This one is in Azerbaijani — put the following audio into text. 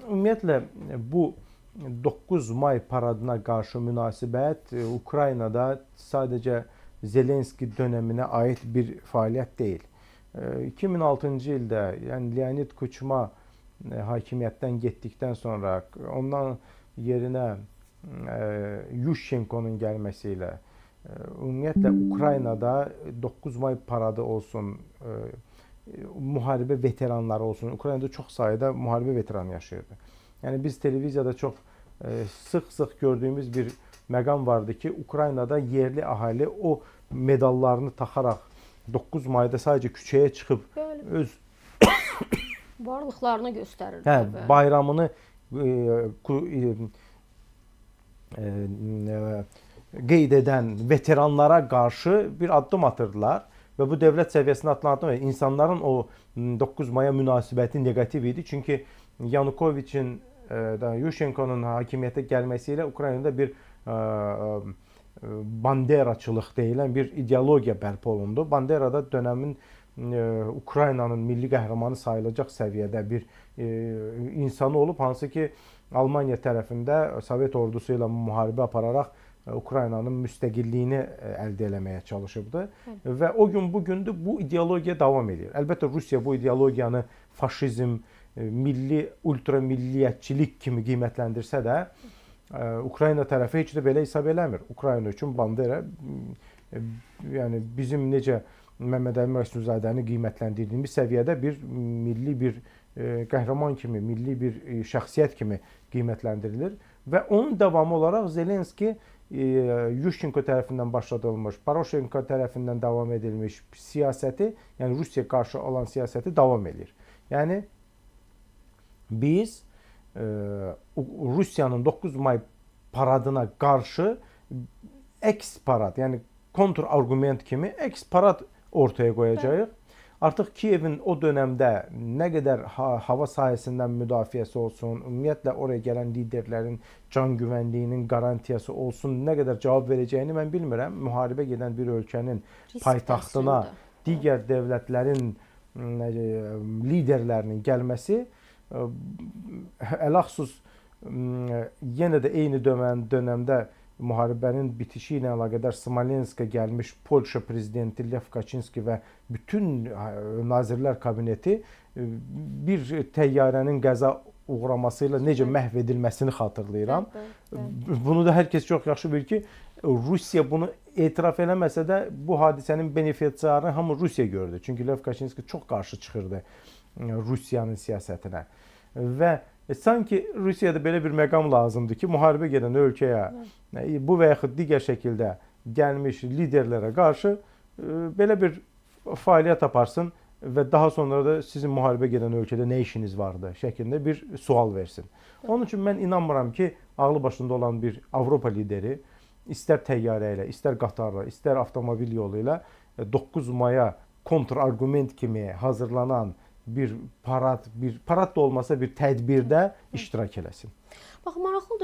Ümumiyyətlə bu 9 may paradına qarşı münasibət Ukraynada sadəcə Zelenski dövrünə aid bir fəaliyyət deyil. 2006-cı ildə, yəni Leonid Kuchma hakimiyyətdən getdikdən sonra ondan yerinə Yushchenko'nun gəlməsi ilə ümumiyyətlə Ukraynada 9 may paradı olsun, müharibə veteranları olsun. Ukraynada çox sayıda müharibə veteranı yaşayırdı. Yəni biz televiziyada çox sıx-sıx gördüyümüz bir məqam vardı ki, Ukraynada yerli əhali o medallarını taxaraq 9 mayda sadəcə küçəyə çıxıb öz varlıqlarını göstərirlər. Bayramını qeyd edən veteranlara qarşı bir addım atırdılar və bu dövlət səviyyəsində atılan addım və insanların o 9 maya münasibəti neqativ idi. Çünki Yanukoviçin, Yushchenko'nun hakimiyyətə gəlməsi ilə Ukraynada bir banderaçılıq deyilən bir ideologiya bərpa olundu. Bandera da dönəmin Ukraynanın milli qəhrəmanı sayılacaq səviyyədə bir insanı olub, hansı ki Almaniya tərəfində Sovet ordusu ilə müharibə apararaq Ukraynanın müstəqilliyini əldə eləməyə çalışıbdı. Və o gün bugündür bu ideologiya davam edir. Əlbəttə Rusiya bu ideologiyanı faşizm, milli, ultramilliyyətçilik kimi qiymətləndirsə də Ukrayna tərəfi heç də belə hesab eləmir. Ukrayna üçün bandera, yəni bizim necə Məmməd Əmin Rəsulzadəni qiymətləndirdiyimiz səviyyədə bir milli bir qəhrəman kimi, milli bir şəxsiyyət kimi qiymətləndirilir və onun davamı olaraq Zelenski Yushchenko tərəfindən başladılmış, Poroshenko tərəfindən davam edilmiş siyasəti, yəni Rusiya qarşı olan siyasəti davam edir. Yəni biz Rusiyanın 9 may paradına qarşı əks parad, yəni kontrargument kimi əks parad ortaya qoyacağıq. Artıq Kiyevin o dönəmdə nə qədər hava sahəsindən müdafiəsi olsun, ümumiyyətlə oraya gələn liderlərin can güvənliyinin qarantiyası olsun, nə qədər cavab verəcəyini mən bilmirəm. Müharibə gedən bir ölkənin paytaxtına digər dövlətlərin liderlərinin gəlməsi ələxsus yenə də eyni dönəmdə müharibənin bitişi ilə əlaqədar Smolenskə gəlmiş Polşa prezidenti Lev Kaçinski və bütün nazirlər kabineti bir təyyarənin qəza uğraması ilə necə məhv edilməsini xatırlayıram. Bunu da hər kəs çox yaxşı bilir ki, Rusiya bunu etiraf eləməsə də bu hadisənin benefisiarını hamı Rusiya gördü. Çünki Lev Kaçinski çox qarşı çıxırdı Rusiyanın siyasətinə. Və sanki Rusiyada belə bir məqam lazımdır ki, müharibə gedən ölkəyə bu və yaxud digər şəkildə gəlmiş liderlərə qarşı belə bir fəaliyyət aparsın və daha sonra da sizin müharibə gedən ölkədə nə işiniz vardı şəklində bir sual versin. Onun üçün mən inanmıram ki, ağlı başında olan bir Avropa lideri istər təyyarə ilə, istər qatarla, istər avtomobil yolu ilə 9 maya kontrargument kimi hazırlanan bir parad da olmasa bir tədbirdə iştirak eləsin. Bax, maraqlıdır.